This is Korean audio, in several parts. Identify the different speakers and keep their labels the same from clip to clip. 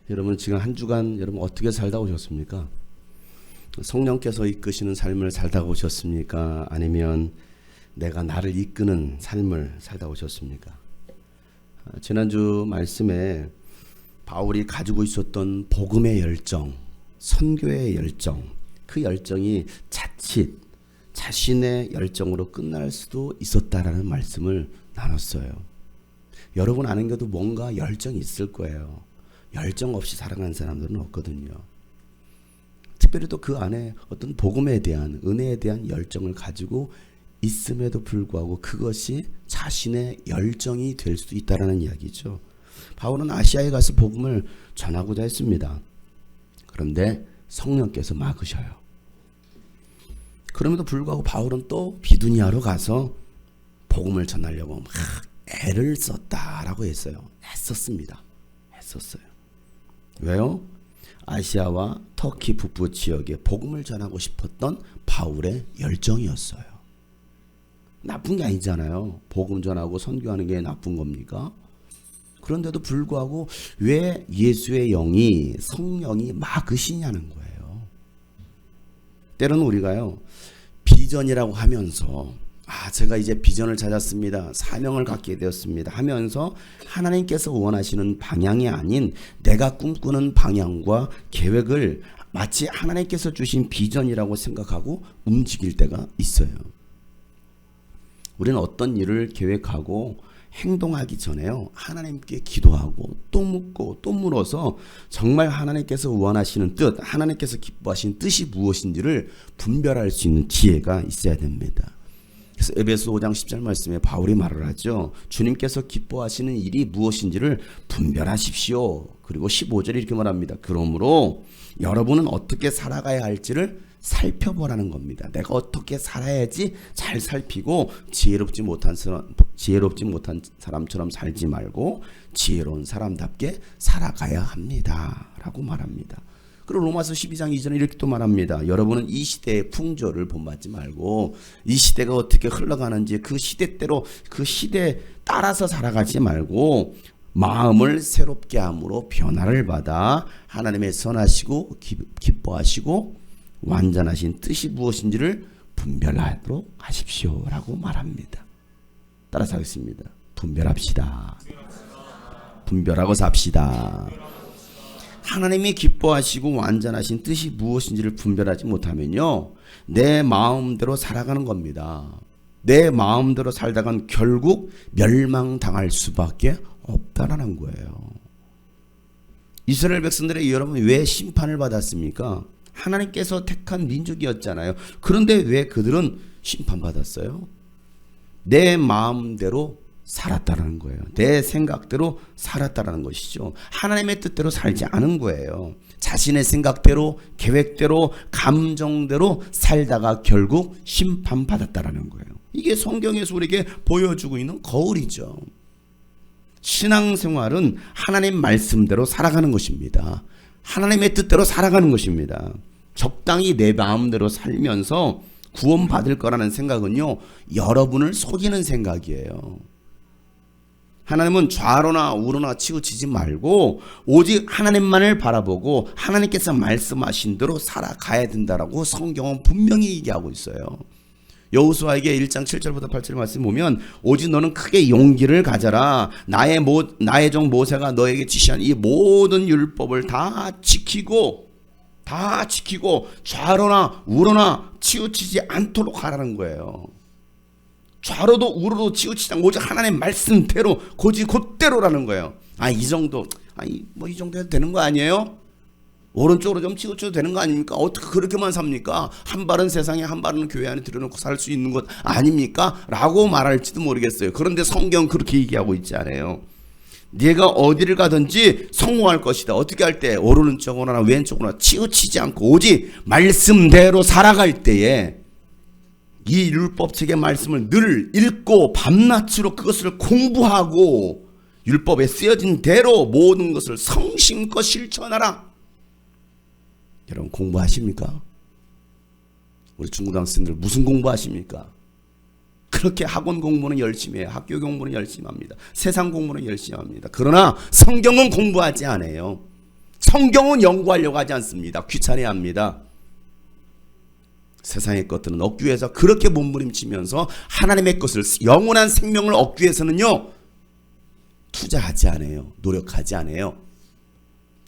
Speaker 1: 여러분 지금 한 주간 여러분 어떻게 살다 오셨습니까? 성령께서 이끄시는 삶을 살다 오셨습니까? 아니면 내가 나를 이끄는 삶을 살다 오셨습니까? 지난주 말씀에 바울이 가지고 있었던 복음의 열정, 선교의 열정, 그 열정이 자칫 자신의 열정으로 끝날 수도 있었다라는 말씀을 나눴어요. 여러분 아는게도 뭔가 열정이 있을 거예요. 열정 없이 살아가는 사람들은 없거든요. 특별히 또 그 안에 어떤 복음에 대한, 은혜에 대한 열정을 가지고 있음에도 불구하고 그것이 자신의 열정이 될 수도 있다는 이야기죠. 바울은 아시아에 가서 복음을 전하고자 했습니다. 그런데 성령께서 막으셔요. 그럼에도 불구하고 바울은 또 비두니아로 가서 복음을 전하려고 막 애를 썼다라고 했어요. 애썼습니다. 애썼어요. 왜요? 아시아와 터키 북부 지역에 복음을 전하고 싶었던 바울의 열정이었어요. 나쁜 게 아니잖아요. 복음 전하고 선교하는 게 나쁜 겁니까? 그런데도 불구하고 왜 예수의 영이, 성령이 막으시냐는 거예요. 때로는 우리가요, 비전이라고 하면서 제가 이제 비전을 찾았습니다. 사명을 갖게 되었습니다. 하면서 하나님께서 원하시는 방향이 아닌 내가 꿈꾸는 방향과 계획을 마치 하나님께서 주신 비전이라고 생각하고 움직일 때가 있어요. 우리는 어떤 일을 계획하고 행동하기 전에요, 하나님께 기도하고 또 묻고 또 물어서 정말 하나님께서 원하시는 뜻, 하나님께서 기뻐하시는 뜻이 무엇인지를 분별할 수 있는 지혜가 있어야 됩니다. 그래서 에베소 5장 10절 말씀에 바울이 말을 하죠. 주님께서 기뻐하시는 일이 무엇인지를 분별하십시오. 그리고 15절에 이렇게 말합니다. 그러므로 여러분은 어떻게 살아가야 할지를 살펴보라는 겁니다. 내가 어떻게 살아야지 잘 살피고 지혜롭지 못한 사람처럼 살지 말고 지혜로운 사람답게 살아가야 합니다. 라고 말합니다. 그리고 로마서 12장 2절에 이렇게 또 말합니다. 여러분은 이 시대의 풍조를 본받지 말고 이 시대가 어떻게 흘러가는지 그 시대대로 그 시대에 따라서 살아가지 말고 마음을 새롭게 함으로 변화를 받아 하나님의 선하시고 기뻐하시고 완전하신 뜻이 무엇인지를 분별하도록 하십시오 라고 말합니다. 따라서 하겠습니다. 분별합시다. 분별하고 삽시다. 하나님이 기뻐하시고 완전하신 뜻이 무엇인지를 분별하지 못하면요, 내 마음대로 살아가는 겁니다. 내 마음대로 살다간 결국 멸망당할 수밖에 없다라는 거예요. 이스라엘 백성들의 여러분 왜 심판을 받았습니까? 하나님께서 택한 민족이었잖아요. 그런데 왜 그들은 심판받았어요? 내 마음대로 살았다라는 거예요. 내 생각대로 살았다라는 것이죠. 하나님의 뜻대로 살지 않은 거예요. 자신의 생각대로, 계획대로, 감정대로 살다가 결국 심판받았다라는 거예요. 이게 성경에서 우리에게 보여주고 있는 거울이죠. 신앙생활은 하나님 말씀대로 살아가는 것입니다. 하나님의 뜻대로 살아가는 것입니다. 적당히 내 마음대로 살면서 구원받을 거라는 생각은요, 여러분을 속이는 생각이에요. 하나님은 좌로나 우로나 치우치지 말고 오직 하나님만을 바라보고 하나님께서 말씀하신 대로 살아가야 된다라고 성경은 분명히 얘기하고 있어요. 여호수아에게 1장 7절부터 8절 말씀 보면 오직 너는 크게 용기를 가져라. 나의 종 모세가 너에게 지시한 이 모든 율법을 다 지키고 좌로나 우로나 치우치지 않도록 하라는 거예요. 좌로도 우로도 치우치지 않고 오직 하나님의 말씀대로 곧대로라는 거예요. 이 정도 이 정도 해도 되는 거 아니에요? 오른쪽으로 좀 치우쳐도 되는 거 아닙니까? 어떻게 그렇게만 삽니까? 한 발은 세상에 한 발은 교회 안에 들여놓고 살 수 있는 것 아닙니까? 라고 말할지도 모르겠어요. 그런데 성경은 그렇게 얘기하고 있지 않아요. 네가 어디를 가든지 성공할 것이다. 어떻게 할 때? 오른쪽으로나 왼쪽으로나 치우치지 않고 오직 말씀대로 살아갈 때에 이 율법책의 말씀을 늘 읽고 밤낮으로 그것을 공부하고 율법에 쓰여진 대로 모든 것을 성심껏 실천하라. 여러분 공부하십니까? 우리 중고등학생들 무슨 공부하십니까? 그렇게 학원 공부는 열심히 해요. 학교 공부는 열심히 합니다. 세상 공부는 열심히 합니다. 그러나 성경은 공부하지 않아요. 성경은 연구하려고 하지 않습니다. 귀찮아합니다. 세상의 것들은 얻기 위해서 그렇게 몸부림치면서 하나님의 것을, 영원한 생명을 얻기 위해서는요, 투자하지 않아요. 노력하지 않아요.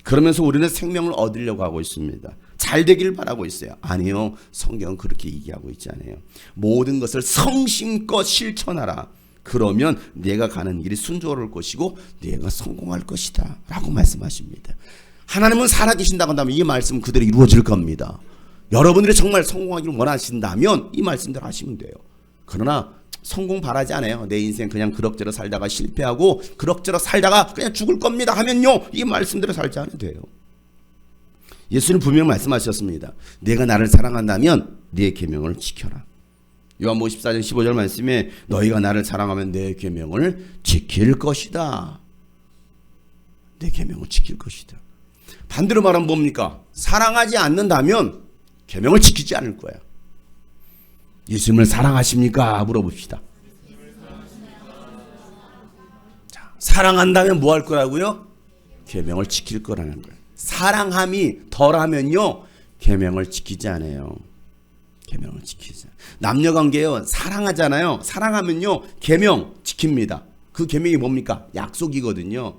Speaker 1: 그러면서 우리는 생명을 얻으려고 하고 있습니다. 잘 되길 바라고 있어요. 아니요. 성경은 그렇게 얘기하고 있지 않아요. 모든 것을 성심껏 실천하라. 그러면 내가 가는 길이 순조로울 것이고 내가 성공할 것이다 라고 말씀하십니다. 하나님은 살아계신다고 한다면 이 말씀은 그대로 이루어질 겁니다. 여러분들이 정말 성공하기를 원하신다면 이 말씀대로 하시면 돼요. 그러나 성공 바라지 않아요. 내 인생 그냥 그럭저럭 살다가 실패하고 그럭저럭 살다가 그냥 죽을 겁니다 하면요, 이 말씀대로 살지 않아도 돼요. 예수님 분명히 말씀하셨습니다. 내가 나를 사랑한다면 내 계명을 지켜라. 요한복음 14장 15절 말씀에 너희가 나를 사랑하면 내 계명을 지킬 것이다. 내 계명을 지킬 것이다. 반대로 말하면 뭡니까? 사랑하지 않는다면 계명을 지키지 않을 거야. 예수님을 사랑하십니까? 물어봅시다. 자, 사랑한다면 뭐 할 거라고요? 계명을 지킬 거라는 거예요. 사랑함이 덜하면요, 계명을 지키지 않아요. 계명을 지키지 않아요. 남녀관계요, 사랑하잖아요. 사랑하면요, 계명 지킵니다. 그 계명이 뭡니까? 약속이거든요.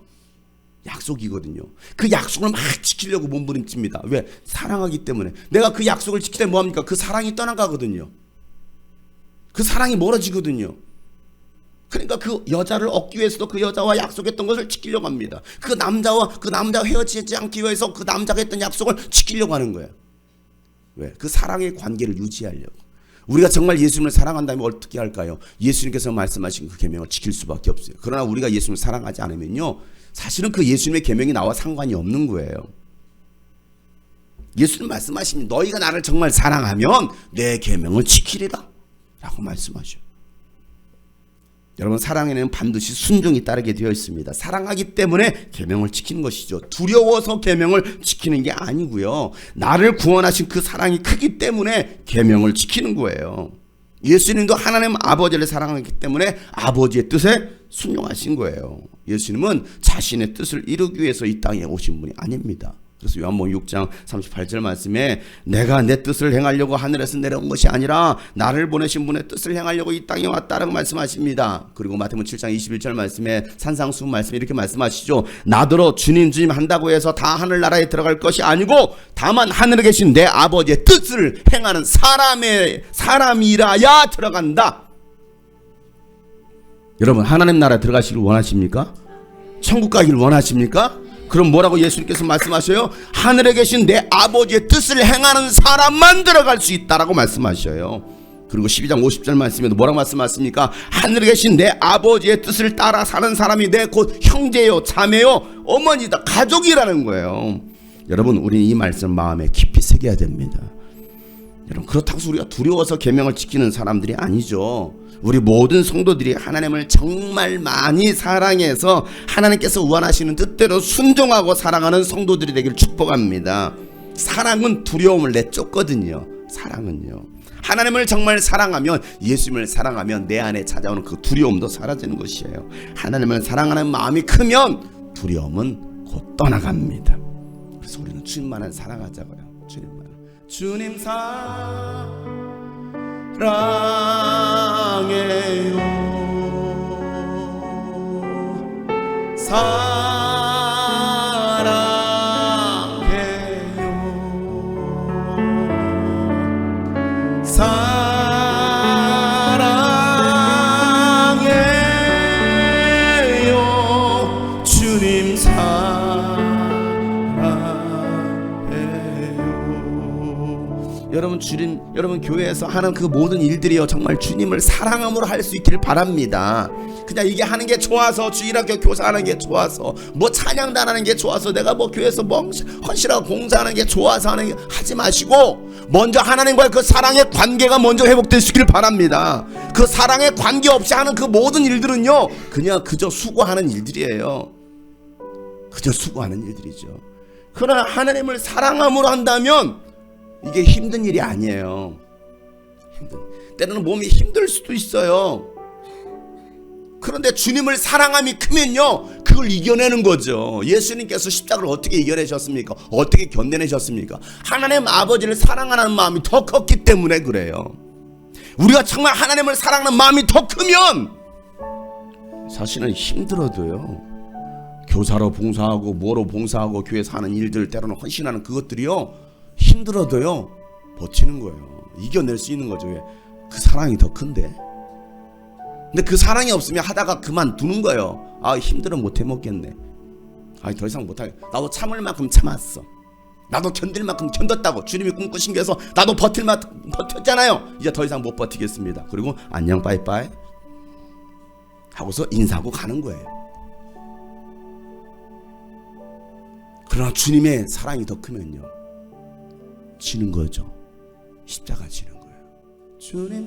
Speaker 1: 약속이거든요. 그 약속을 막 지키려고 몸부림칩니다. 왜? 사랑하기 때문에. 내가 그 약속을 지키면 뭐합니까? 그 사랑이 떠나가거든요. 그 사랑이 멀어지거든요. 그러니까 그 여자를 얻기 위해서도 그 여자와 약속했던 것을 지키려고 합니다. 그 남자가 헤어지지 않기 위해서 그 남자가 했던 약속을 지키려고 하는 거예요. 왜? 그 사랑의 관계를 유지하려고. 우리가 정말 예수님을 사랑한다면 어떻게 할까요? 예수님께서 말씀하신 그 계명을 지킬 수밖에 없어요. 그러나 우리가 예수님을 사랑하지 않으면요, 사실은 그 예수님의 계명이 나와 상관이 없는 거예요. 예수님 말씀하시니 너희가 나를 정말 사랑하면 내 계명을 지키리라 라고 말씀하셔요. 여러분, 사랑에는 반드시 순종이 따르게 되어 있습니다. 사랑하기 때문에 계명을 지키는 것이죠. 두려워서 계명을 지키는 게 아니고요. 나를 구원하신 그 사랑이 크기 때문에 계명을 지키는 거예요. 예수님도 하나님 아버지를 사랑하기 때문에 아버지의 뜻에 순종하신 거예요. 예수님은 자신의 뜻을 이루기 위해서 이 땅에 오신 분이 아닙니다. 그래서 요한복음 6장 38절 말씀에 내가 내 뜻을 행하려고 하늘에서 내려온 것이 아니라 나를 보내신 분의 뜻을 행하려고 이 땅에 왔다라고 말씀하십니다. 그리고 마태복음 7장 21절 말씀에 산상수훈 말씀에 이렇게 말씀하시죠. 나더러 주님 주님 한다고 해서 다 하늘나라에 들어갈 것이 아니고 다만 하늘에 계신 내 아버지의 뜻을 행하는 사람이라야 들어간다. 여러분, 하나님 나라에 들어가시길 원하십니까? 천국 가기를 원하십니까? 그럼 뭐라고 예수님께서 말씀하셔요? 하늘에 계신 내 아버지의 뜻을 행하는 사람만 들어갈 수 있다라고 말씀하셔요. 그리고 12장 50절 말씀에도 뭐라고 말씀하십니까? 하늘에 계신 내 아버지의 뜻을 따라 사는 사람이 내 곧 형제요, 자매요, 어머니다, 가족이라는 거예요. 여러분, 우리는 이 말씀 마음에 깊이 새겨야 됩니다. 여러분, 그렇다고 해서 우리가 두려워서 계명을 지키는 사람들이 아니죠. 우리 모든 성도들이 하나님을 정말 많이 사랑해서 하나님께서 원하시는 뜻대로 순종하고 사랑하는 성도들이 되길 축복합니다. 사랑은 두려움을 내쫓거든요. 사랑은요. 하나님을 정말 사랑하면, 예수님을 사랑하면 내 안에 찾아오는 그 두려움도 사라지는 것이에요. 하나님을 사랑하는 마음이 크면 두려움은 곧 떠나갑니다. 그래서 우리는 주님만을 사랑하자고요. 주님만. 주님 사랑해요. 사랑해요. 사랑해요. 주님 여러분 교회에서 하는 그 모든 일들이요, 정말 주님을 사랑함으로 할 수 있기를 바랍니다. 그냥 이게 하는 게 좋아서, 주일학교 교사하는 게 좋아서, 뭐 찬양도 하는 게 좋아서, 내가 뭐 교회에서 뭐 헌신하고 공사하는 게 좋아서 하는 게 하지 마시고, 먼저 하나님과의 그 사랑의 관계가 먼저 회복되시길 바랍니다. 그 사랑의 관계 없이 하는 그 모든 일들은요, 그냥 그저 수고하는 일들이에요. 그저 수고하는 일들이죠. 그러나 하나님을 사랑함으로 한다면 이게 힘든 일이 아니에요. 때로는 몸이 힘들 수도 있어요. 그런데 주님을 사랑함이 크면요, 그 그걸 이겨내는 거죠. 예수님께서 십자가를 어떻게 이겨내셨습니까? 어떻게 견뎌내셨습니까? 하나님 아버지를 사랑하는 마음이 더 컸기 때문에 그래요. 우리가 정말 하나님을 사랑하는 마음이 더 크면 사실은 힘들어도요, 교사로 봉사하고 뭐로 봉사하고 교회에서 하는 일들, 때로는 헌신하는 그것들이요, 힘들어도요 버티는 거예요. 이겨낼 수 있는 거죠. 왜? 그 사랑이 더 큰데. 근데 그 사랑이 없으면 하다가 그만두는 거예요. 아, 힘들어 못 해먹겠네. 아, 더 이상 못하겠. 나도 참을 만큼 참았어. 나도 견딜 만큼 견뎠다고 주님이 꿈꾸신 게 해서 나도 버틸 만큼 버텼잖아요. 이제 더 이상 못 버티겠습니다. 그리고 안녕 빠이빠이 하고서 인사하고 가는 거예요. 그러나 주님의 사랑이 더 크면요, 지는 거죠. 십자가 지는 거예요. 주님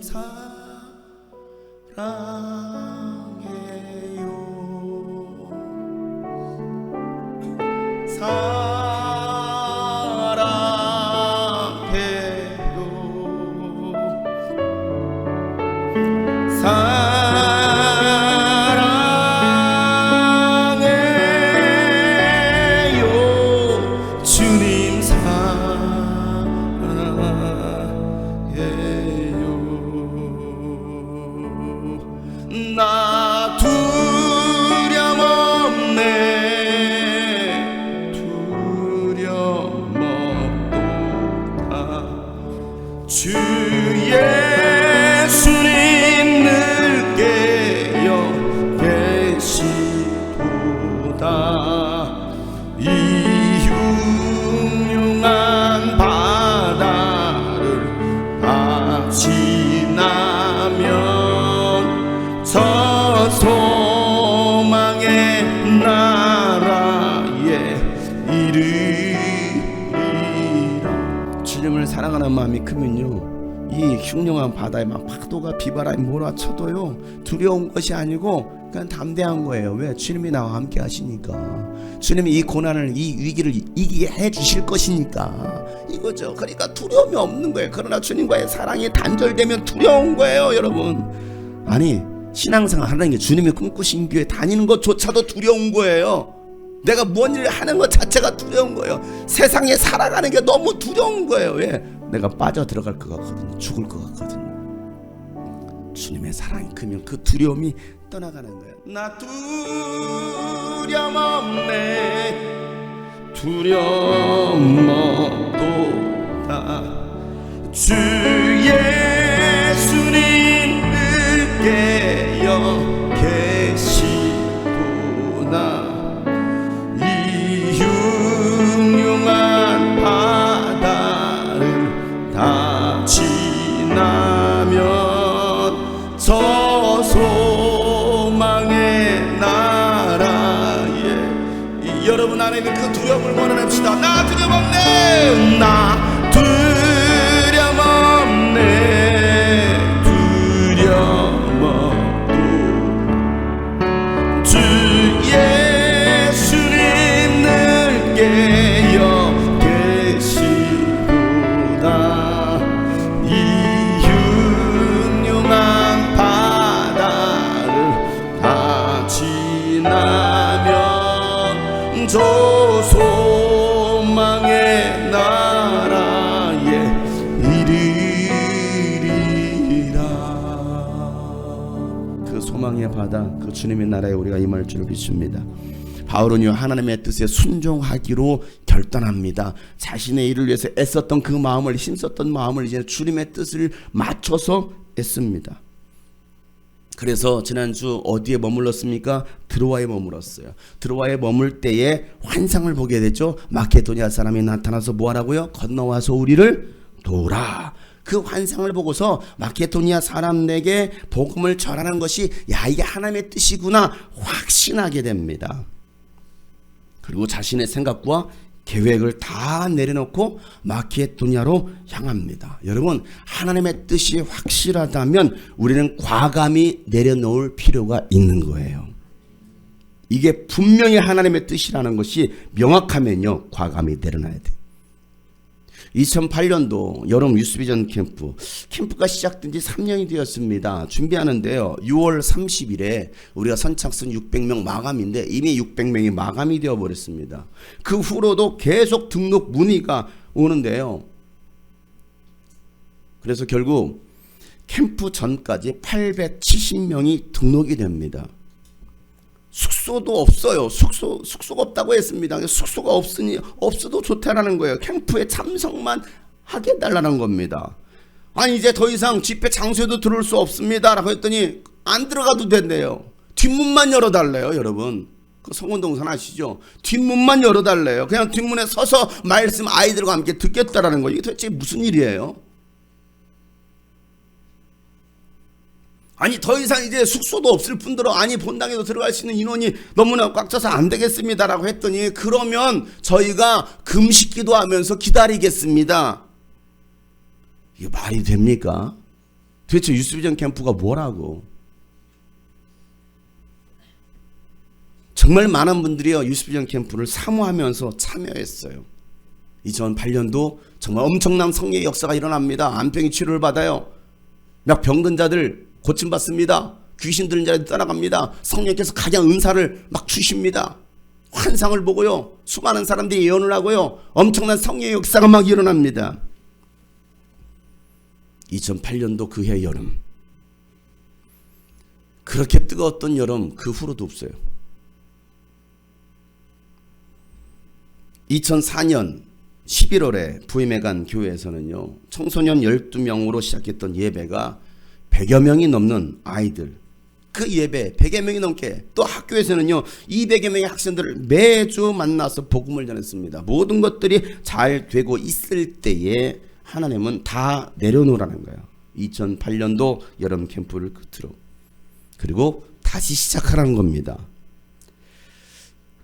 Speaker 2: 나 두려움 없네, 두려움 없도다. 주 예수님 늘 깨어 계시도다. 이 흉흉한 바다를 다 지나면 저 소망의 나라에 이르리라.
Speaker 1: 주님을 사랑하는 마음이 크면요, 이 흉흉한 바다에 막 파도가 비바람이 몰아쳐도요 두려운 것이 아니고 그냥 담대한 거예요. 왜? 주님이 나와 함께 하시니까. 주님이 이 고난을, 이 위기를 이기게 해 주실 것이니까 이거죠. 그러니까 두려움이 없는 거예요. 그러나 주님과의 사랑이 단절되면 두려운 거예요, 여러분. 아니, 신앙생활 하는 게 주님이 꿈꾸신 교회 다니는 것조차도 두려운 거예요. 내가 뭔 일을 하는 것 자체가 두려운 거예요. 세상에 살아가는 게 너무 두려운 거예요. 왜? 내가 빠져 들어갈 것 같거든요. 죽을 것 같거든요. 주님의 사랑이 크면 그 두려움이 떠나가는 거예요.
Speaker 2: 나 두려움 없네, 두려움 없도다. 주 예수님 늘 깨어 계시도다. 이 흉흉한 바다를 다 지나면 저 소망의 나라에 여러분 안에 있는 그 두려움을 몰아냅시다. 나 두려움 없네, 나 두려움 없네, 두려움 없도. 주 예수님 늘 깨어 계시도다. 이 흉흉한 바다를 다 지나면 저 소망의 나라에 이르리라.
Speaker 1: 그 소망의 바다, 그 주님의 나라에 우리가 임할 줄 믿습니다. 바울은요, 하나님의 뜻에 순종하기로 결단합니다. 자신의 일을 위해서 애썼던 그 마음을, 힘썼던 마음을 이제 주님의 뜻을 맞춰서 애씁니다. 그래서 지난주 어디에 머물렀습니까? 드로아에 머물렀어요. 드로아에 머물 때에 환상을 보게 됐죠. 마케도니아 사람이 나타나서 뭐하라고요? 건너와서 우리를 도우라. 그 환상을 보고서 마케도니아 사람에게 복음을 전하는 것이, 야, 이게 하나님의 뜻이구나 확신하게 됩니다. 그리고 자신의 생각과 계획을 다 내려놓고 마케도니아로 향합니다. 여러분, 하나님의 뜻이 확실하다면 우리는 과감히 내려놓을 필요가 있는 거예요. 이게 분명히 하나님의 뜻이라는 것이 명확하면요, 과감히 내려놔야 돼요. 2008년도 여름 유스비전 캠프가 시작된 지 3년이 되었습니다. 준비하는데요. 6월 30일에 우리가 선착순 600명 마감인데 이미 600명이 마감이 되어버렸습니다. 그 후로도 계속 등록 문의가 오는데요. 그래서 결국 캠프 전까지 870명이 등록이 됩니다. 숙소도 없어요. 숙소가 없다고 했습니다. 숙소가 없어도 좋다라는 거예요. 캠프에 참석만 하게 해달라는 겁니다. 아니 이제 더 이상 집회 장소에도 들어올 수 없습니다 라고 했더니 안 들어가도 된대요. 뒷문만 열어달래요. 여러분 그 성원동산 아시죠? 뒷문만 열어달래요. 그냥 뒷문에 서서 말씀 아이들과 함께 듣겠다라는 거예요. 이게 도대체 무슨 일이에요? 아니 더 이상 이제 숙소도 없을 뿐더러 아니 본당에도 들어갈 수 있는 인원이 너무나 꽉 차서 안 되겠습니다라고 했더니 그러면 저희가 금식 기도하면서 기다리겠습니다. 이게 말이 됩니까? 도대체 유스비전 캠프가 뭐라고? 정말 많은 분들이요 유스비전 캠프를 사모하면서 참여했어요. 2008년도 정말 엄청난 성령의 역사가 일어납니다. 암병이 치료를 받아요. 막 병든 자들 고침받습니다. 귀신 들린 자들 떠나갑니다. 성령께서 가장 은사를 막 주십니다. 환상을 보고요. 수많은 사람들이 예언을 하고요. 엄청난 성령의 역사가 막 일어납니다. 2008년도 그해 여름. 그렇게 뜨거웠던 여름 그 후로도 없어요. 2004년 11월에 부임해 간 교회에서는요. 청소년 12명으로 시작했던 예배가 100여 명이 넘는 아이들 그 예배 100여 명이 넘게 또 학교에서는요 200여 명의 학생들을 매주 만나서 복음을 전했습니다. 모든 것들이 잘 되고 있을 때에 하나님은 다 내려놓으라는 거예요. 2008년도 여름 캠프를 끝으로 그리고 다시 시작하라는 겁니다.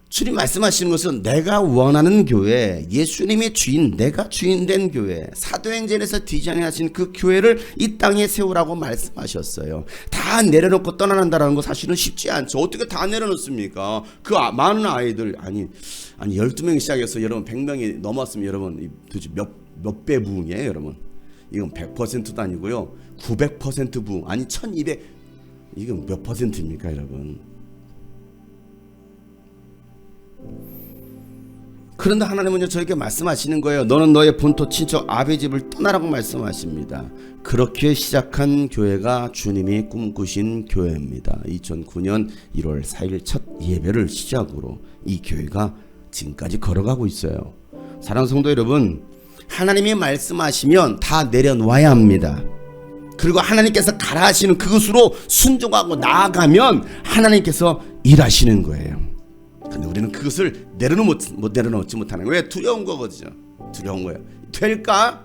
Speaker 1: 주님 말씀하시는 것은 내가 원하는 교회, 예수님이 주인, 내가 주인된 교회, 사도행전에서 디자인하신 그 교회를 이 땅에 세우라고 말씀하셨어요. 다 내려놓고 떠나는다는 거 사실은 쉽지 않죠. 어떻게 다 내려놓습니까? 그 많은 아이들 아니 12명이 시작해서 여러분 100명이 넘었으면 여러분 도대체 몇 배 부흥이에요 여러분? 이건 100%도 아니고요 900% 부흥 아니 1200 이건 몇 퍼센트입니까 여러분? 그런데 하나님은 저에게 말씀하시는 거예요. 너는 너의 본토 친척 아비 집을 떠나라고 말씀하십니다. 그렇게 시작한 교회가 주님이 꿈꾸신 교회입니다. 2009년 1월 4일 첫 예배를 시작으로 이 교회가 지금까지 걸어가고 있어요. 사랑하는 성도 여러분, 하나님이 말씀하시면 다 내려놓아야 합니다. 그리고 하나님께서 가라 하시는 그것으로 순종하고 나아가면 하나님께서 일하시는 거예요. 근데 우리는 그것을 내려놓지 못하는 거예요. 왜? 두려운 거거든요. 두려운 거예요. 될까?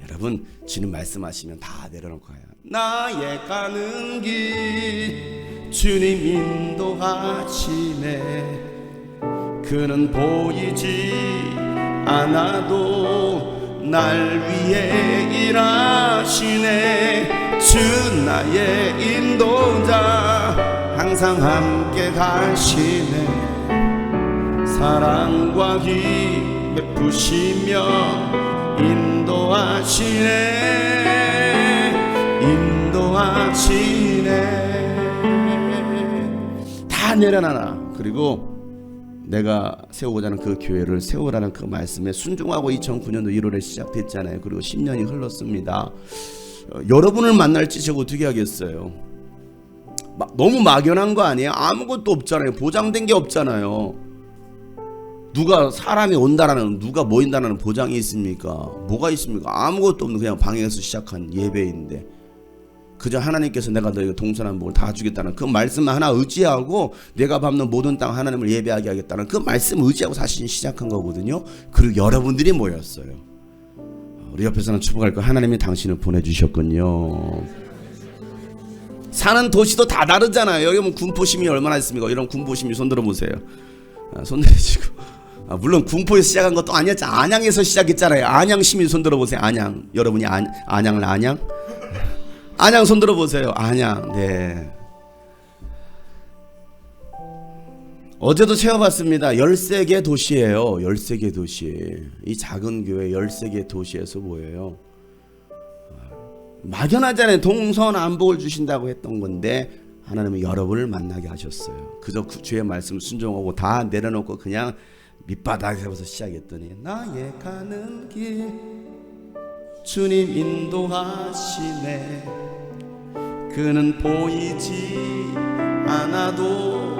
Speaker 1: 여러분 주님 말씀하시면 다 내려놓고 가요. 나의 가는 길 주님 인도하시네. 그는 보이지 않아도 날 위해 일하시네. 주 나의 인도자 항상 함께 가시네. 사랑과 힘 베푸시며 인도하시네. 다 내려놔라. 그리고 내가 세우고자 하는 그 교회를 세우라는 그 말씀에 순종하고 2009년도 1월에 시작됐잖아요. 그리고 10년이 흘렀습니다. 여러분을 만날지 제가 어떻게 하겠어요? 너무 막연한 거 아니에요? 아무것도 없잖아요. 보장된 게 없잖아요. 누가 사람이 온다라는, 누가 모인다는 보장이 있습니까? 뭐가 있습니까? 아무것도 없는 그냥 방에서 시작한 예배인데 그저 하나님께서 내가 너희가 동산한 복을 다 주겠다는 그 말씀 하나 의지하고 내가 밟는 모든 땅 하나님을 예배하게 하겠다는 그 말씀 의지하고 사실 시작한 거거든요. 그리고 여러분들이 모였어요. 우리 옆에서는 축복할 거 하나님이 당신을 보내주셨군요. 사는 도시도 다 다르잖아요. 여기 보면 군포심이 얼마나 있습니까? 이런 군포심이 손 들어보세요. 손 내리시고. 물론 군포에서 시작한 것도 아니었죠. 안양에서 시작했잖아요. 안양시민 손 들어보세요. 안양. 여러분이 안양을 안양? 안양 손 들어보세요. 안양. 네. 어제도 채워봤습니다. 13개 도시예요. 13개 도시. 이 작은 교회 13개 도시에서 뭐예요? 막연하잖아요. 동서남북을 주신다고 했던 건데 하나님은 여러분을 만나게 하셨어요. 그저 주의 말씀 순종하고 다 내려놓고 그냥 밑바닥에서부터 시작했더니 나의 가는 길 주님 인도하시네. 그는 보이지 않아도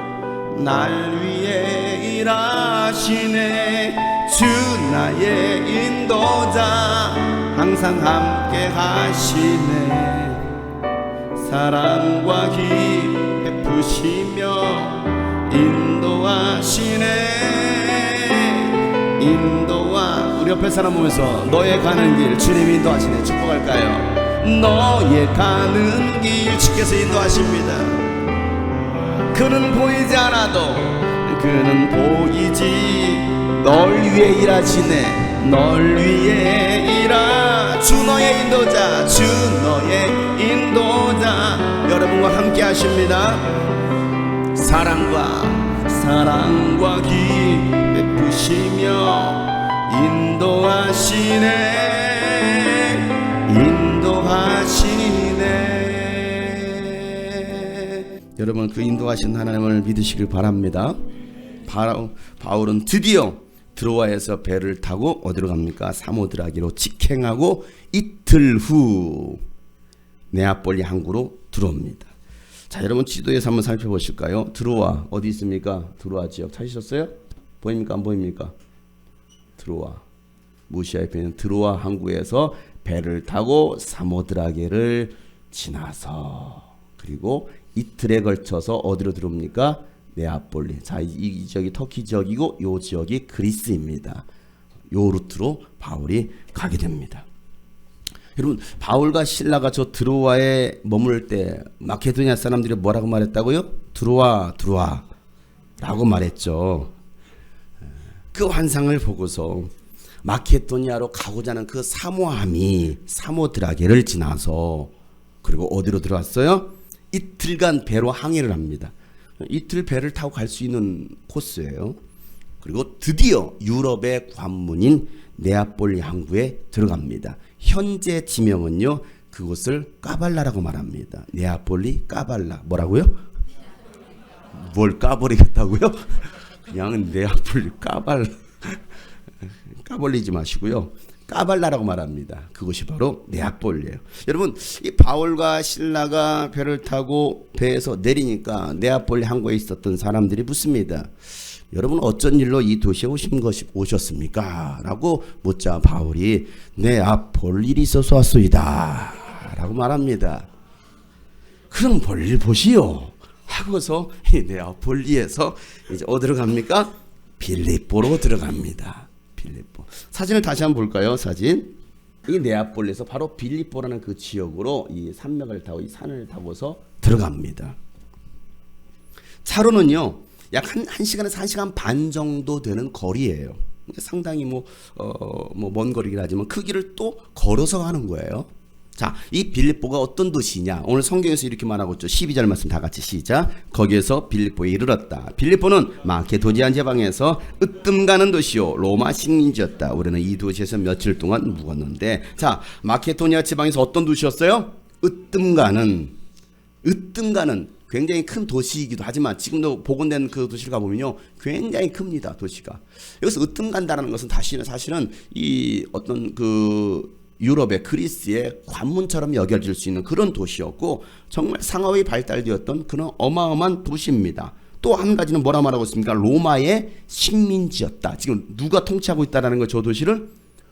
Speaker 1: 날 위해 일하시네. 주 나의 인도자 항상 함께 하시네. 사랑과 힘 베푸시며 인도하시네. 인도와 우리 옆에 사람 보면서 너의 가는 길 주님 인도하시네. 축복할까요? 너의 가는 길 주께서 인도하십니다. 그는 보이지 않아도 그는 보이지 널 위해 일하시네. 널 위해 일하 주 너의 인도자 주 너의 인도자 여러분과 함께 하십니다. 사랑과 기 베푸시며 인도하시네. 여러분 그 인도하신 하나님을 믿으시길 바랍니다. 바울은 드디어 드로아에서 배를 타고 어디로 갑니까? 사모드라기로 직행하고 이틀 후 네아폴리 항구로 들어옵니다. 자, 여러분 지도에서 한번 살펴보실까요? 드로아 어디 있습니까? 드로아 지역 찾으셨어요? 보입니까? 안 보입니까? 드로아 무시아에 있는 드로아 항구에서 배를 타고 사모드라게를 지나서 그리고 이틀에 걸쳐서 어디로 들어옵니까? 네아폴리. 자, 이 지역이 터키 지역이고 이 지역이 그리스입니다. 요 루트로 바울이 가게 됩니다. 여러분 바울과 실라가 저 드로아에 머물 때 마케도니아 사람들이 뭐라고 말했다고요? 들어와 라고 말했죠. 그 환상을 보고서 마케도니아로 가고자 하는 그 사모함이 사모드라게를 지나서 그리고 어디로 들어왔어요? 이틀간 배로 항해를 합니다. 이틀 배를 타고 갈 수 있는 코스예요. 그리고 드디어 유럽의 관문인 네아폴리 항구에 들어갑니다. 현재 지명은요 그곳을 까발라라고 말합니다. 네아폴리 까발라. 뭐라고요? 뭘 까버리겠다고요? 그냥 네아폴리 까발라. 까벌리지 마시고요. 까발라라고 말합니다. 그것이 바로 네아폴리예요. 여러분 이 바울과 실라가 배를 타고 배에서 내리니까 네아폴리 항구에 있었던 사람들이 묻습니다. 여러분 어쩐 일로 이 도시에 오셨습니까? 라고 묻자 바울이 네아폴 일이 있어서 왔소이다 라고 말합니다. 그럼 볼일 보시오 하고서 이 네아폴리에서 이제 어디로 갑니까? 빌립보로 들어갑니다. 빌립보. 사진을 다시 한번 볼까요? 사진. 이 네아폴리에서 바로 빌립보라는 그 지역으로 이 산맥을 타고 이 산을 타고서 들어갑니다. 차로는요 약 1시간에서 1시간 반 정도 되는 거리예요. 상당히 먼 거리긴 하지만 그 길을 또 걸어서 가는 거예요. 자, 이 빌립보가 어떤 도시냐? 오늘 성경에서 이렇게 말하고 있죠. 12절 말씀 다 같이 시작. 거기에서 빌립보에 이르렀다. 빌립보는 마케도니아 지방에서 으뜸 가는 도시요 로마 식민지였다. 우리는 이 도시에서 며칠 동안 묵었는데, 자, 마케도니아 지방에서 어떤 도시였어요? 으뜸 가는 굉장히 큰 도시이기도 하지만 지금도 복원된 그 도시를 가보면요 굉장히 큽니다. 도시가. 여기서 으뜸 간다는 것은 사실은 이 어떤 그 유럽의 그리스의 관문처럼 여겨질 수 있는 그런 도시였고 정말 상업이 발달되었던 그런 어마어마한 도시입니다. 또 한 가지는 뭐라 말하고 있습니까? 로마의 식민지였다. 지금 누가 통치하고 있다라는 거 저 도시를?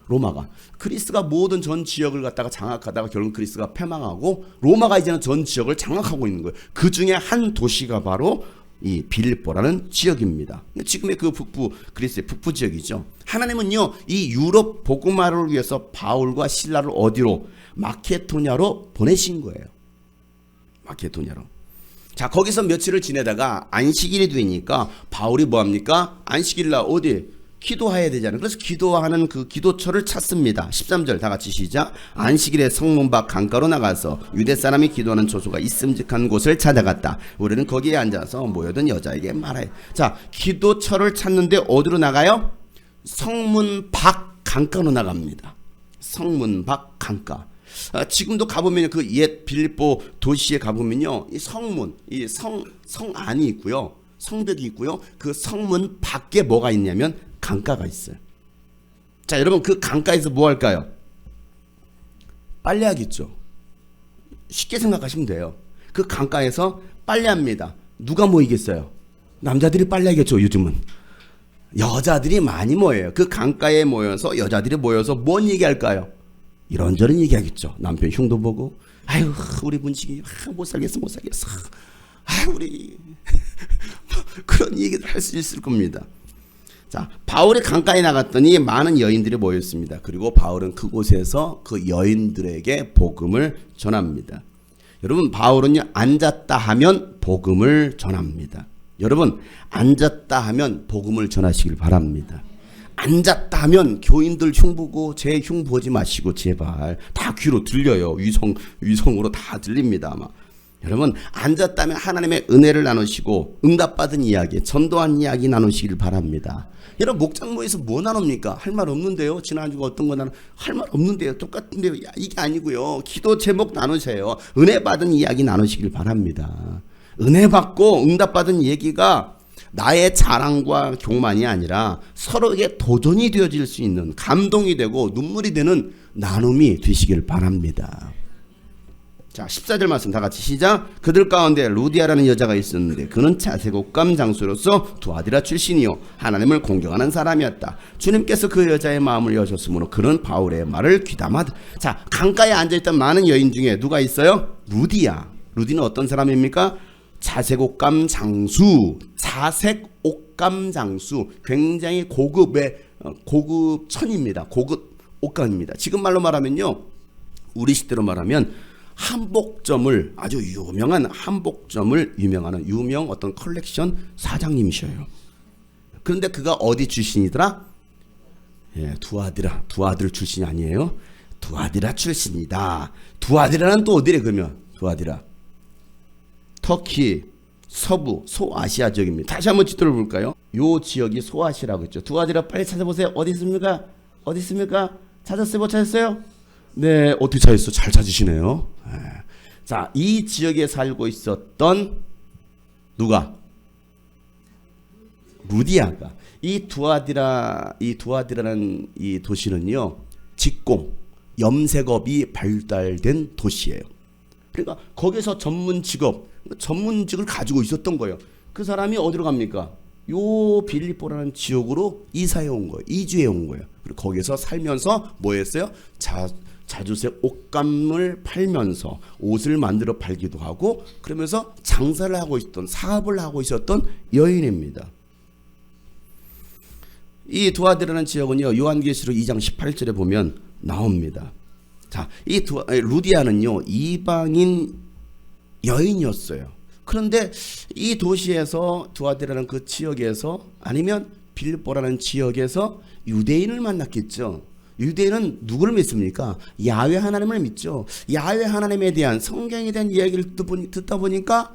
Speaker 1: 로마가. 그리스가 모든 전 지역을 갖다가 장악하다가 결국 그리스가 패망하고 로마가 이제는 전 지역을 장악하고 있는 거예요. 그 중에 한 도시가 바로 이 빌립보라는 지역입니다. 지금의 그 북부 그리스의 북부 지역이죠. 하나님은요 이 유럽 복음화를 위해서 바울과 실라를 어디로? 마케도니아로 보내신 거예요. 마케도니아로. 자, 거기서 며칠을 지내다가 안식일이 되니까 바울이 뭐합니까? 안식일날 어디? 기도해야 되잖아요. 그래서 기도하는 그 기도처를 찾습니다. 13절 다 같이 시작. 안식일에 성문 밖 강가로 나가서 유대 사람이 기도하는 조소가 있음직한 곳을 찾아갔다. 우리는 거기에 앉아서 모여든 여자에게 말해. 자, 기도처를 찾는데 어디로 나가요? 성문 밖 강가로 나갑니다. 성문 밖 강가. 지금도 가보면 그 옛 빌립보 도시에 가보면요, 이 성문, 이 성 안이 있고요, 성벽이 있고요, 그 성문 밖에 뭐가 있냐면 강가가 있어요. 자, 여러분 그 강가에서 뭐 할까요? 빨래하겠죠. 쉽게 생각하시면 돼요. 그 강가에서 빨래합니다. 누가 모이겠어요? 남자들이 빨래하겠죠. 요즘은 여자들이 많이 모여요. 그 강가에 모여서 여자들이 모여서 뭔 얘기할까요? 이런저런 얘기하겠죠. 남편 흉도 보고, 아유 우리 문식이 못 살겠어. 아유 우리 그런 얘기를 할 수 있을 겁니다. 자, 바울이 강가에 나갔더니 많은 여인들이 모였습니다. 그리고 바울은 그곳에서 그 여인들에게 복음을 전합니다. 여러분, 바울은요, 앉았다 하면 복음을 전합니다. 여러분, 앉았다 하면 복음을 전하시길 바랍니다. 앉았다 하면 교인들 흉 보고 제 흉 보지 마시고 제발. 다 귀로 들려요. 위성으로 다 들립니다 아마. 여러분, 앉았다면 하나님의 은혜를 나누시고 응답받은 이야기, 전도한 이야기 나누시길 바랍니다. 여러분, 목장모에서 뭐 나눕니까? 할 말 없는데요. 지난주가 어떤 거 할 말 없는데요. 똑같은데요. 야, 이게 아니고요. 기도 제목 나누세요. 은혜 받은 이야기 나누시길 바랍니다. 은혜 받고 응답받은 얘기가 나의 자랑과 교만이 아니라 서로에게 도전이 되어질 수 있는, 감동이 되고 눈물이 되는 나눔이 되시길 바랍니다. 자, 14절 말씀 다 같이 시작. 그들 가운데 루디아라는 여자가 있었는데 그는 차세곡감 장수로서 두아디라 출신이요 하나님을 공경하는 사람이었다. 주님께서 그 여자의 마음을 여셨으므로 그는 바울의 말을 귀담아. 자, 강가에 앉아있던 많은 여인 중에 누가 있어요? 루디아. 루디는 어떤 사람입니까? 자색옥감 장수, 자색옥감 장수, 굉장히 고급의 고급 천입니다. 고급 옷감입니다. 지금 말로 말하면요, 우리 시대로 말하면 한복점을, 아주 유명한 한복점을 유명하는 유명 어떤 컬렉션 사장님이셔요. 그런데 그가 어디 출신이더라? 예, 두아들 출신이 아니에요. 두아디라 출신이다. 두아디라는 또 어디래 그러면? 두아디라 터키 서부 소아시아 지역입니다. 다시 한번 지도를 볼까요? 요 지역이 소아시아라고 했죠. 두아디라 빨리 찾아보세요. 어디 있습니까? 어디 있습니까? 찾았어요? 못 찾았어요? 네, 어떻게 찾았어? 잘 찾으시네요. 네. 자, 이 지역에 살고 있었던 누가? 루디아가. 이 두아디라는 이 도시는요, 직공, 염색업이 발달된 도시예요. 그러니까 거기서 전문직을 가지고 있었던 거예요. 그 사람이 어디로 갑니까? 요 빌립보라는 지역으로 이사해 온 거예요. 이주해 온 거예요. 그리고 거기서 살면서 뭐 했어요? 자주색 옷감을 팔면서 옷을 만들어 팔기도 하고, 그러면서 장사를 하고 있었던, 사업을 하고 있었던 여인입니다. 이 두아디라는 지역은요, 요한계시록 2장 18절에 보면 나옵니다. 자, 이 루디아는요, 이방인 여인이었어요. 그런데 이 도시에서, 두아디라는 그 지역에서, 아니면 빌립보라는 지역에서 유대인을 만났겠죠. 유대인은 누구를 믿습니까? 야훼 하나님을 믿죠. 야훼 하나님에 대한, 성경에 대한 이야기를 듣다 보니까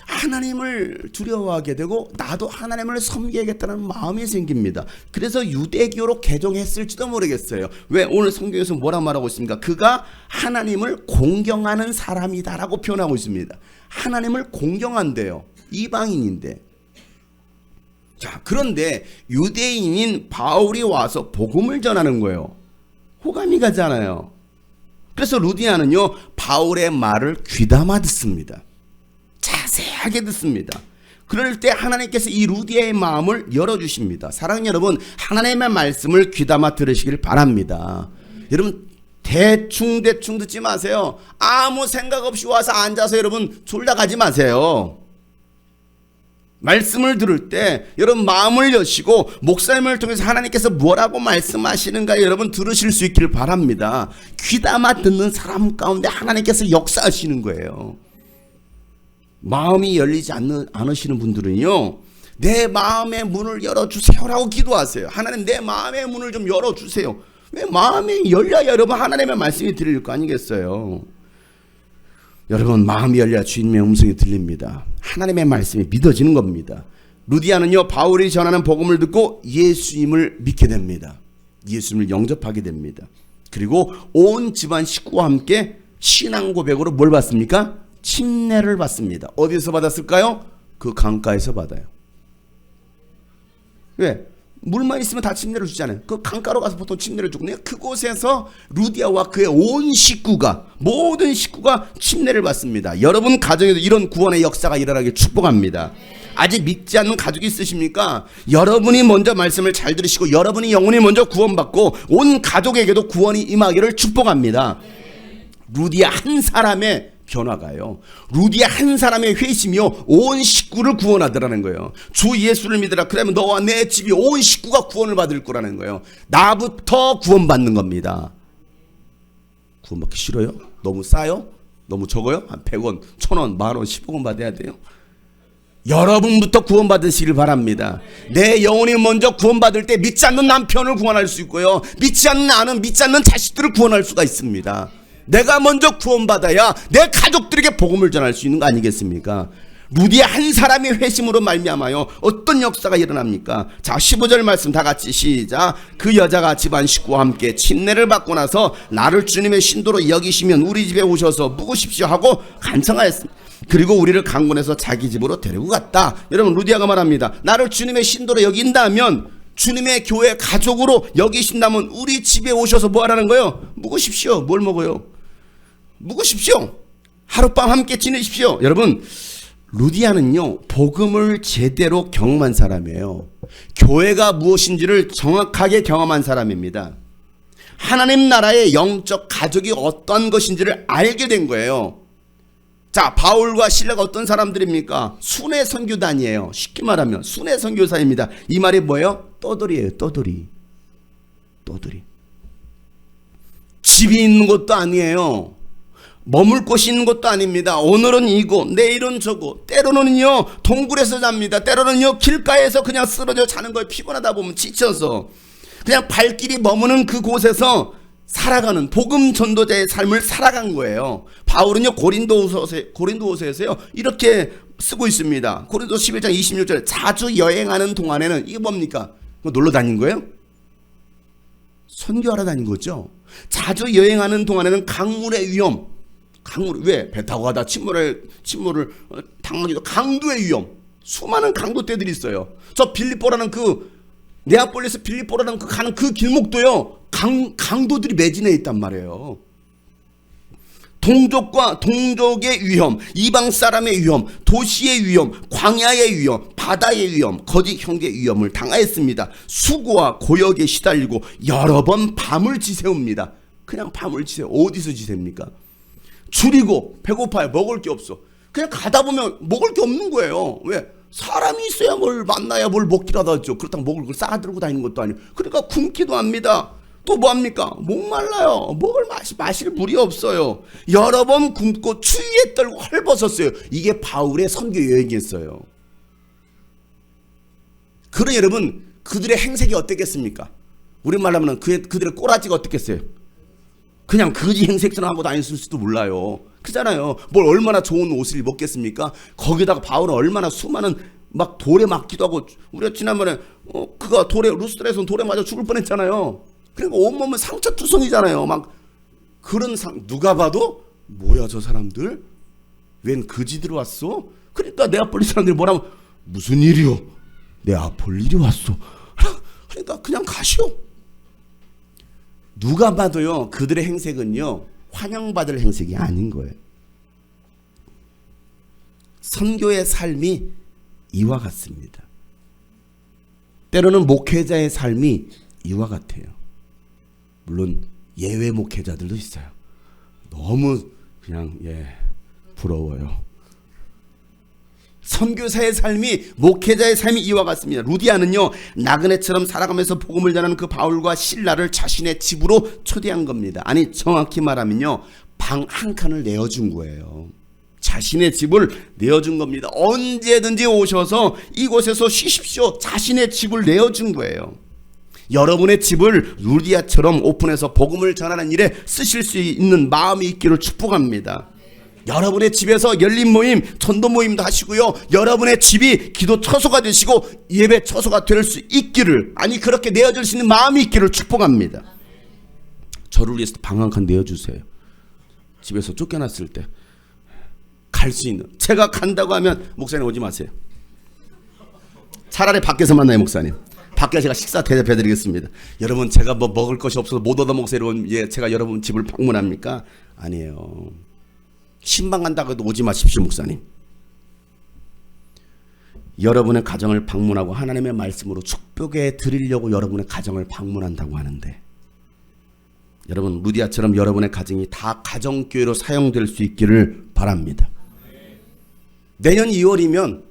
Speaker 1: 하나님을 두려워하게 되고 나도 하나님을 섬겨야겠다는 마음이 생깁니다. 그래서 유대교로 개종했을지도 모르겠어요. 왜? 오늘 성경에서 뭐라 말하고 있습니까? 그가 하나님을 공경하는 사람이다라고 표현하고 있습니다. 하나님을 공경한대요. 이방인인데. 자, 그런데 유대인인 바울이 와서 복음을 전하는 거예요. 호감이 가잖아요. 그래서 루디아는요, 바울의 말을 귀담아 듣습니다. 자세하게 듣습니다. 그럴 때 하나님께서 이 루디아의 마음을 열어주십니다. 사랑하는 여러분, 하나님의 말씀을 귀담아 들으시길 바랍니다. 여러분, 대충 듣지 마세요. 아무 생각 없이 와서 앉아서 여러분 졸다 가지 마세요. 말씀을 들을 때 여러분 마음을 여시고 목사님을 통해서 하나님께서 뭐라고 말씀하시는가 여러분 들으실 수 있기를 바랍니다. 귀담아 듣는 사람 가운데 하나님께서 역사하시는 거예요. 마음이 열리지 않으시는 분들은요, 내 마음의 문을 열어주세요라고 기도하세요. 하나님 내 마음의 문을 좀 열어주세요. 왜 마음이 열려야 여러분 하나님의 말씀이 들릴 거 아니겠어요. 여러분 마음이 열려야 주님의 음성이 들립니다. 하나님의 말씀이 믿어지는 겁니다. 루디아는요 바울이 전하는 복음을 듣고 예수님을 믿게 됩니다. 예수님을 영접하게 됩니다. 그리고 온 집안 식구와 함께 신앙 고백으로 뭘 받습니까? 침례를 받습니다. 어디서 받았을까요? 그 강가에서 받아요. 왜? 물만 있으면 다 침례를 주잖아요. 그 강가로 가서 보통 침례를 주고 그곳에서 루디아와 그의 온 식구가 모든 식구가 침례를 받습니다. 여러분 가정에도 이런 구원의 역사가 일어나길 축복합니다. 아직 믿지 않는 가족이 있으십니까? 여러분이 먼저 말씀을 잘 들으시고 여러분이 영혼이 먼저 구원받고 온 가족에게도 구원이 임하기를 축복합니다. 루디아 한 사람의 변화가요. 루디아 한 사람의 회심이요 온 식구를 구원하더라는 거예요. 주 예수를 믿으라. 그러면 너와 내 집이 온 식구가 구원을 받을 거라는 거예요. 나부터 구원받는 겁니다. 구원받기 싫어요? 너무 싸요? 너무 적어요? 한 100원, 1000원, 만원, 10억원 받아야 돼요? 여러분부터 구원받으시길 바랍니다. 내 영혼이 먼저 구원받을 때 믿지 않는 남편을 구원할 수 있고요, 믿지 않는 나는 믿지 않는 자식들을 구원할 수가 있습니다. 내가 먼저 구원받아야 내 가족들에게 복음을 전할 수 있는 거 아니겠습니까? 루디아 한 사람의 회심으로 말미암아요 어떤 역사가 일어납니까? 자 15절 말씀 다 같이 시작. 그 여자가 집안 식구와 함께 침례를 받고 나서 나를 주님의 신도로 여기시면 우리 집에 오셔서 묵으십시오 하고 간청하였습니다. 그리고 우리를 강권해서 자기 집으로 데리고 갔다. 여러분 루디아가 말합니다. 나를 주님의 신도로 여긴다면, 주님의 교회 가족으로 여기신다면 우리 집에 오셔서 뭐 하라는 거예요? 묵으십시오. 뭘 먹어요? 묵으십시오. 하룻밤 함께 지내십시오. 여러분 루디아는요 복음을 제대로 경험한 사람이에요. 교회가 무엇인지를 정확하게 경험한 사람입니다. 하나님 나라의 영적 가족이 어떤 것인지를 알게 된 거예요. 자 바울과 실라가 어떤 사람들입니까? 순회 선교단이에요. 쉽게 말하면 순회 선교사입니다. 이 말이 뭐예요? 떠돌이에요. 떠돌이. 집이 있는 것도 아니에요. 머물 곳이 있는 것도 아닙니다. 오늘은 이곳, 내일은 저곳, 때로는요 동굴에서 잡니다. 때로는요 길가에서 그냥 쓰러져 자는 거예요. 피곤하다 보면 지쳐서 그냥 발길이 머무는 그곳에서 살아가는 복음 전도자의 삶을 살아간 거예요. 바울은요 고린도후서에서요 이렇게 쓰고 있습니다. 고린도 11장 26절 자주 여행하는 동안에는 이게 뭡니까? 놀러 다닌 거예요? 선교하러 다닌 거죠. 자주 여행하는 동안에는 강물의 위험, 왜? 배 타고 가다 침몰을 당하기도 강도의 위험, 수많은 강도떼들이 있어요. 저 빌립보라는 네아폴리스 빌립보라는 가는 그 길목도요 강도들이 매진해 있단 말이에요. 동족과 동족의 위험, 이방 사람의 위험, 도시의 위험, 광야의 위험, 바다의 위험, 거짓 형제의 위험을 당하였습니다. 수고와 고역에 시달리고 여러 번 밤을 지새웁니다. 그냥 밤을 지새요. 어디서 지셉니까? 줄이고 배고파요. 먹을 게 없어. 그냥 가다 보면 먹을 게 없는 거예요. 왜? 사람이 있어야 뭘 만나야 뭘 먹기라도 하죠. 그렇다고 먹을 걸 싸들고 다니는 것도 아니고. 그러니까 굶기도 합니다. 또 뭐합니까? 목말라요. 먹을 마실 물이 없어요. 여러 번 굶고 추위에 떨고 헐벗었어요. 이게 바울의 선교 여행이었어요. 그러나 여러분 그들의 행색이 어땠겠습니까? 우리말로 하면 그들의 꼬라지가 어땠겠어요? 그냥 거지 행색처럼 하고 다녔을 수도 몰라요. 그잖아요. 뭘 얼마나 좋은 옷을 입었겠습니까? 거기다가 바울은 얼마나 수많은 막 돌에 맞기도 하고, 우리가 지난번에 그가 루스드라에서 돌에 맞아 죽을 뻔했잖아요. 그러니까 온몸은 상처투성이잖아요. 막 그런 누가 봐도 뭐야 저 사람들? 웬 거지들 왔어? 그러니까 네아폴리 사람들이 뭐라면 무슨 일이요? 네아폴리 왔어. 그러니까 그냥 가시오. 누가 봐도요 그들의 행색은요 환영받을 행색이 아닌 거예요. 선교의 삶이 이와 같습니다. 때로는 목회자의 삶이 이와 같아요. 물론 예외 목회자들도 있어요. 너무 그냥 부러워요. 선교사의 삶이, 목회자의 삶이 이와 같습니다. 루디아는요 나그네처럼 살아가면서 복음을 전하는 그 바울과 실라를 자신의 집으로 초대한 겁니다. 아니 정확히 말하면요 방 한 칸을 내어준 거예요. 자신의 집을 내어준 겁니다. 언제든지 오셔서 이곳에서 쉬십시오. 자신의 집을 내어준 거예요. 여러분의 집을 루디아처럼 오픈해서 복음을 전하는 일에 쓰실 수 있는 마음이 있기를 축복합니다. 여러분의 집에서 열린 모임, 전도 모임도 하시고요. 여러분의 집이 기도 처소가 되시고 예배 처소가 될 수 있기를, 아니 그렇게 내어줄 수 있는 마음이 있기를 축복합니다. 저를 위해서 방 한 칸 내어주세요. 집에서 쫓겨났을 때 갈 수 있는, 제가 간다고 하면 목사님 오지 마세요. 차라리 밖에서 만나요. 목사님 밖에 제가 식사 대접해드리겠습니다. 여러분 제가 뭐 먹을 것이 없어서 못 얻어 먹으러 제가 여러분 집을 방문합니까? 아니에요. 신방 간다고 해도 오지 마십시오. 목사님, 여러분의 가정을 방문하고 하나님의 말씀으로 축복해 드리려고 여러분의 가정을 방문한다고 하는데, 여러분 루디아처럼 여러분의 가정이 다 가정교회로 사용될 수 있기를 바랍니다. 내년 2월이면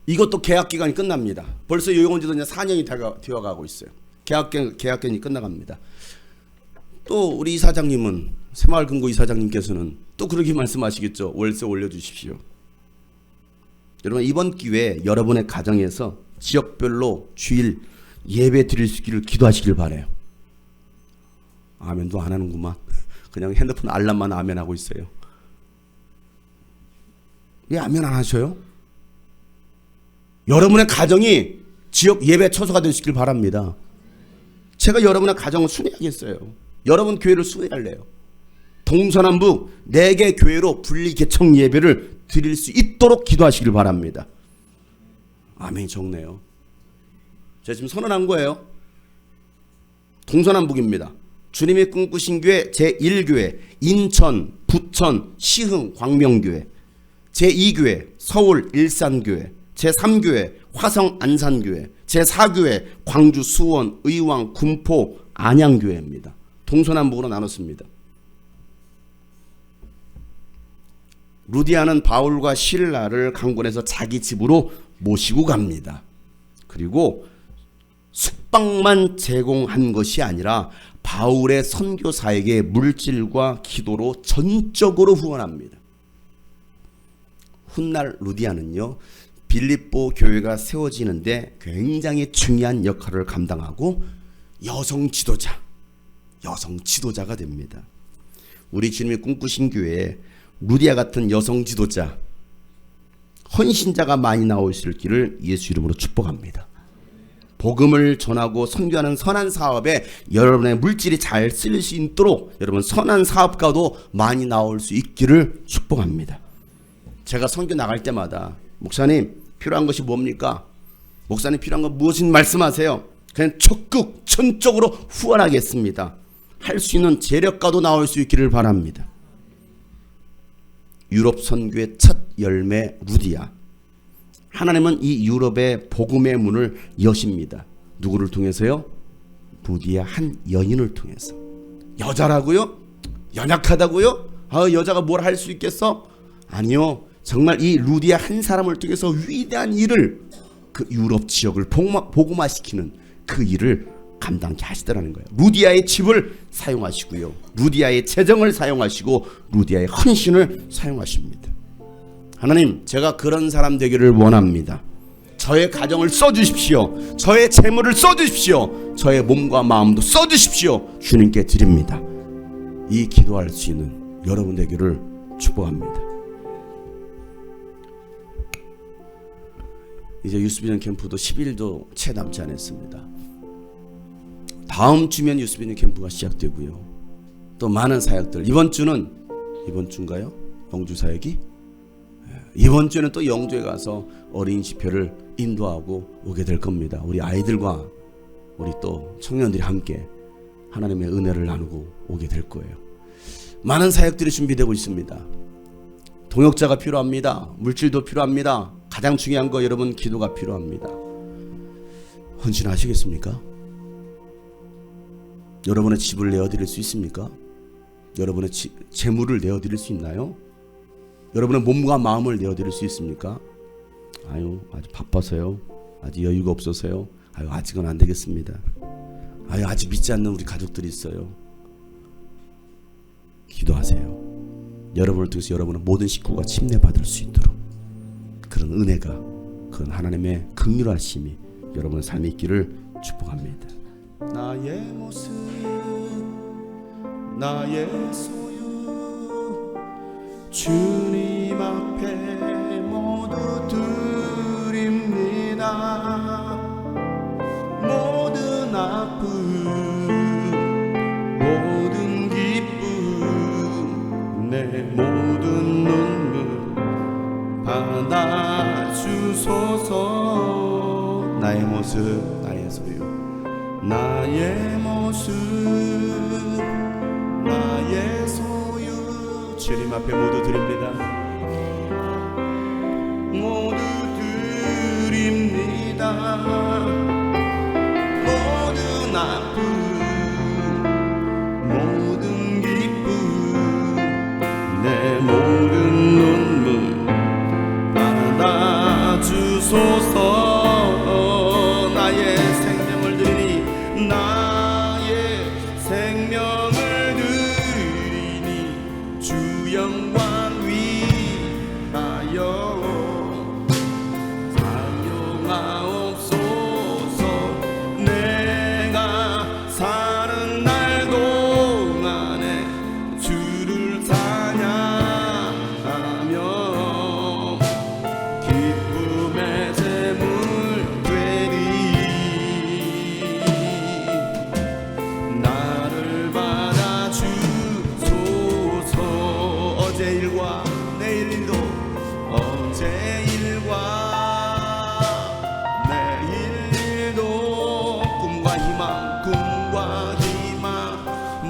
Speaker 1: 이것도 계약기간이 끝납니다. 벌써 요건 지도 이제 4년이 되어가고 있어요. 계약기간이 끝나갑니다. 또 우리 이사장님은, 새마을금고 이사장님께서는 또 그렇게 말씀하시겠죠. 월세 올려주십시오. 여러분 이번 기회에 여러분의 가정에서 지역별로 주일 예배 드릴 수 있기를 기도하시길 바라요. 아멘도 안 하는구만. 그냥 핸드폰 알람만 아멘하고 있어요. 왜 아멘 안 하셔요? 여러분의 가정이 지역 예배 처소가 되시길 바랍니다. 제가 여러분의 가정을 순회하겠어요. 여러분 교회를 순회할래요. 동서남북 4개 교회로 분리 개청 예배를 드릴 수 있도록 기도하시길 바랍니다. 아멘이 적네요. 제가 지금 선언한 거예요. 동서남북입니다. 주님이 꿈꾸신 교회 제1교회 인천, 부천, 시흥, 광명교회, 제2교회 서울 일산교회, 제3교회 화성 안산교회, 제4교회 광주 수원 의왕 군포 안양교회입니다. 동서남북으로 나눴습니다. 루디아는 바울과 실라를 강권해서 자기 집으로 모시고 갑니다. 그리고 숙박만 제공한 것이 아니라 바울의 선교사에게 물질과 기도로 전적으로 후원합니다. 훗날 루디아는요, 빌립보 교회가 세워지는데 굉장히 중요한 역할을 감당하고 여성 지도자가 됩니다. 우리 주님이 꿈꾸신 교회에 루디아 같은 여성 지도자, 헌신자가 많이 나오실 길을 예수 이름으로 축복합니다. 복음을 전하고 선교하는 선한 사업에 여러분의 물질이 잘 쓰일 수 있도록 여러분 선한 사업가도 많이 나올 수 있기를 축복합니다. 제가 선교 나갈 때마다 목사님 필요한 것이 뭡니까? 목사님 필요한 건 무엇인 말씀하세요. 그냥 적극 전적으로 후원하겠습니다. 할 수 있는 재력가도 나올 수 있기를 바랍니다. 유럽 선교의 첫 열매 루디아. 하나님은 이 유럽의 복음의 문을 여십니다. 누구를 통해서요? 루디아 한 여인을 통해서. 여자라고요? 연약하다고요? 여자가 뭘 할 수 있겠어? 아니요. 정말 이 루디아 한 사람을 통해서 위대한 일을, 그 유럽 지역을 복음화시키는 그 일을 감당케 하시더라는 거예요. 루디아의 집을 사용하시고요, 루디아의 재정을 사용하시고 루디아의 헌신을 사용하십니다. 하나님, 제가 그런 사람 되기를 원합니다. 저의 가정을 써주십시오. 저의 재물을 써주십시오. 저의 몸과 마음도 써주십시오. 주님께 드립니다. 이 기도할 수 있는 여러분 되기를 축복합니다. 이제 유스비전 캠프도 10일도 채 남지 않았습니다. 다음 주면 유스비전 캠프가 시작되고요. 또 많은 사역들, 이번 주인가요? 영주 사역이? 이번 주에는 또 영주에 가서 어린이 집회를 인도하고 오게 될 겁니다. 우리 아이들과 우리 또 청년들이 함께 하나님의 은혜를 나누고 오게 될 거예요. 많은 사역들이 준비되고 있습니다. 동역자가 필요합니다. 물질도 필요합니다. 가장 중요한 거 여러분, 기도가 필요합니다. 헌신하시겠습니까? 여러분의 집을 내어드릴 수 있습니까? 여러분의 재물을 내어드릴 수 있나요? 여러분의 몸과 마음을 내어드릴 수 있습니까? 아주 바빠서요. 아직 여유가 없어서요. 아직은 안 되겠습니다. 아직 믿지 않는 우리 가족들이 있어요. 기도하세요. 여러분을 통해서 여러분의 모든 식구가 침례받을 수 있도록 그런 은혜가, 그런 하나님의 긍휼하심이 여러분의 삶에 있기를 축복합니다.
Speaker 2: 나의 모습 나의 소유 주님 앞에 모두 드립니다. 모든 아픔 모든 기쁨 내 모든 눈물 받아주소서.
Speaker 1: 나의 모습 나의 소유
Speaker 2: 나의 모습 나의 소유
Speaker 1: 주님 앞에 모두 드립니다.
Speaker 2: 모두 드립니다. 모든 아픔 모든 기쁨 내 모든 눈물 받아주소서. 나의 생명을 드리니 나의 생명을 드리니 주 영광 위하여 사용하옵소서. 내가 사는 날 동안에 주를 찬양하며 기쁨의 제물 되리. 나를 받아주소서. 어제 일과 내일 일도 어제 일과 내일 일도 꿈과 희망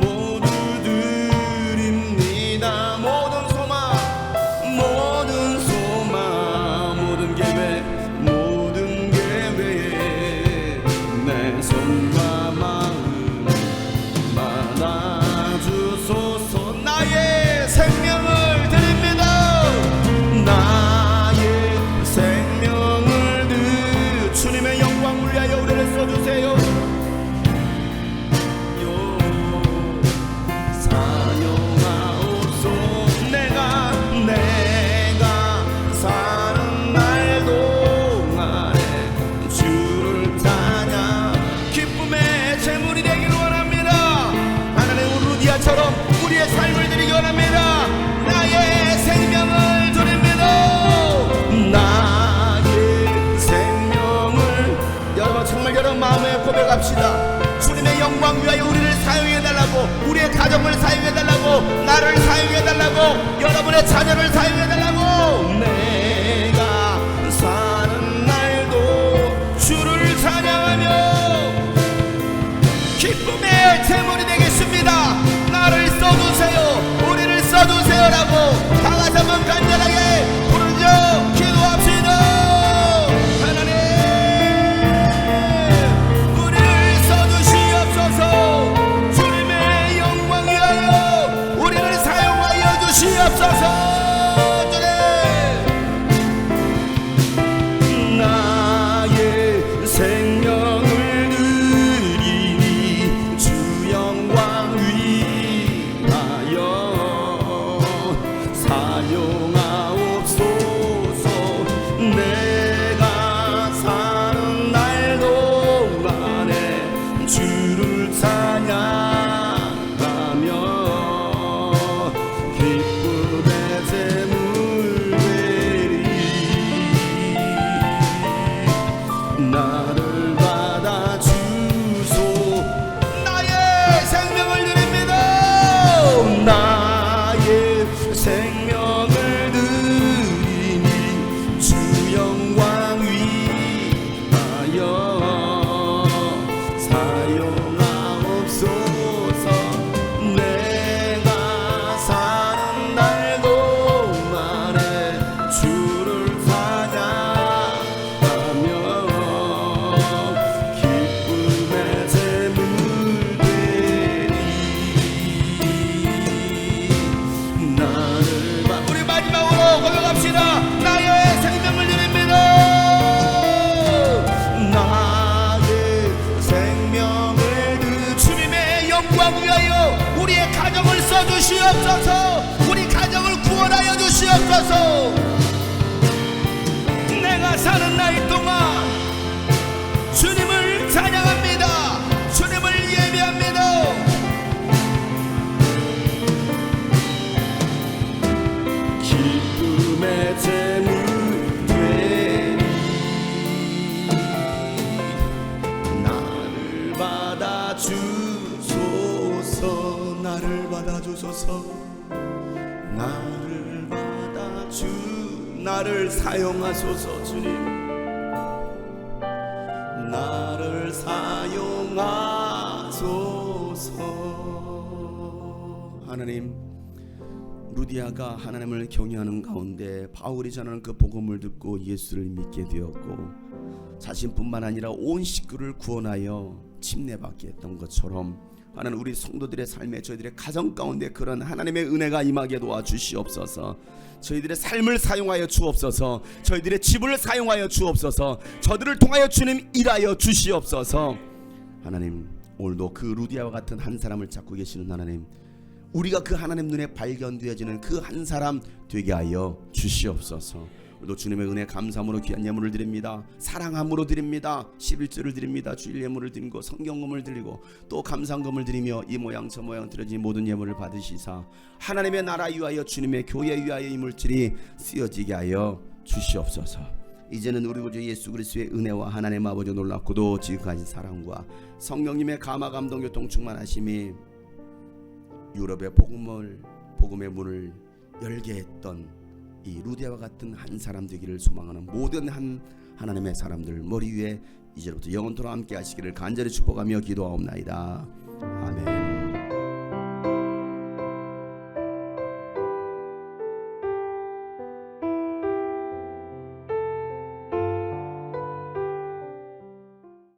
Speaker 2: 모두 드립니다. 모든 소망 모든 계획 내 손과 마음 받아주소서. 나의 생명을 드립니다. 나의 생명을 주님의 영광을 위하여 우리를 써주세요. 사용하옵소서. 내가 사는 날 동안에 주를 찬양 기쁨의 제물이 되기를 원합니다. 하나님의 우르디아처럼 우리의 삶을 드리기 원합니다. 나의 생명을 드립니다. 나의 생명을 여러분 정말 여러분 마음에 고백합시다. 주님의 영광 위하여 우리를 사용해달라고, 우리의 가정을 사용해달라고, 나를 사용해달라고, 여러분의 자녀를 사용해달라고. 내가 사는 날도 주를 찬양하며 기쁨의 제물이 되겠습니다. 나를 써주세요, 우리를 써주세요라고 다같이 한번 간절하게 부르죠. 기도합시다. 하나님 우리를 써주시옵소서. 주님의 영광 위하여 우리를 사용하여 주시옵소서. 나의 생명을 드리니 주 영광 위하여 사용하옵소서. 내가 사는 날 동안에 주를 찬양하며 기쁨의 제물 되리. 나를 받아주소. 나의 생명을 드립니다. 나의 생명을 드리니 주 영광 위하여 사용하옵소서. 내가 사는 날 동안에 주를 찬양하며 기쁨의 제물 되리. 나를 우리 마지막으로 고백합시다. 나의 생명을 드립니다. 나의 생명을 주님의 영광 위하여 우리의 가정을 써주시옵소서. 우리 가정을 주시옵소서. 내가 사는 나이 동안 주님을 찬양합니다. 주님을 예배합니다. 기쁨의 제물 되리. 나를 받아주소서. 나를 받아주소서. 나를 받아주 나를 사용하소서. 주님 나를 사용하소서.
Speaker 1: 하나님, 루디아가 하나님을 경외하는 가운데 바울이 전하는 그 복음을 듣고 예수를 믿게 되었고 자신뿐만 아니라 온 식구를 구원하여 침례받게 했던 것처럼 하나님, 우리 성도들의 삶에 저희들의 가정 가운데 그런 하나님의 은혜가 임하게 도와주시옵소서. 저희들의 삶을 사용하여 주옵소서. 저희들의 집을 사용하여 주옵소서. 저들을 통하여 주님 일하여 주시옵소서. 하나님, 오늘도 그 루디아와 같은 한 사람을 찾고 계시는 하나님, 우리가 그 하나님 눈에 발견되어지는 그 한 사람 되게 하여 주시옵소서. 오늘도 주님의 은혜 감사함으로 귀한 예물을 드립니다. 사랑함으로 드립니다. 11조를 드립니다. 주일 예물을 드리고 성경금을 드리고 또 감상금을 드리며 이 모양 저 모양 드려진 모든 예물을 받으시사 하나님의 나라 위하여 주님의 교회 위하여 이 물질이 쓰여지게 하여 주시옵소서. 이제는 우리 구주 예수 그리스도의 은혜와 하나님 아버지 놀랍고도 지극하신 사랑과 성령님의 감화 감동 교통 충만하심이 유럽의 복음의 문을 열게 했던 이 루디아와 같은 한 사람 되기를 소망하는 모든 하나님의 사람들 머리 위에 이제부터 영원토록 함께 하시기를 간절히 축복하며 기도하옵나이다. 아멘.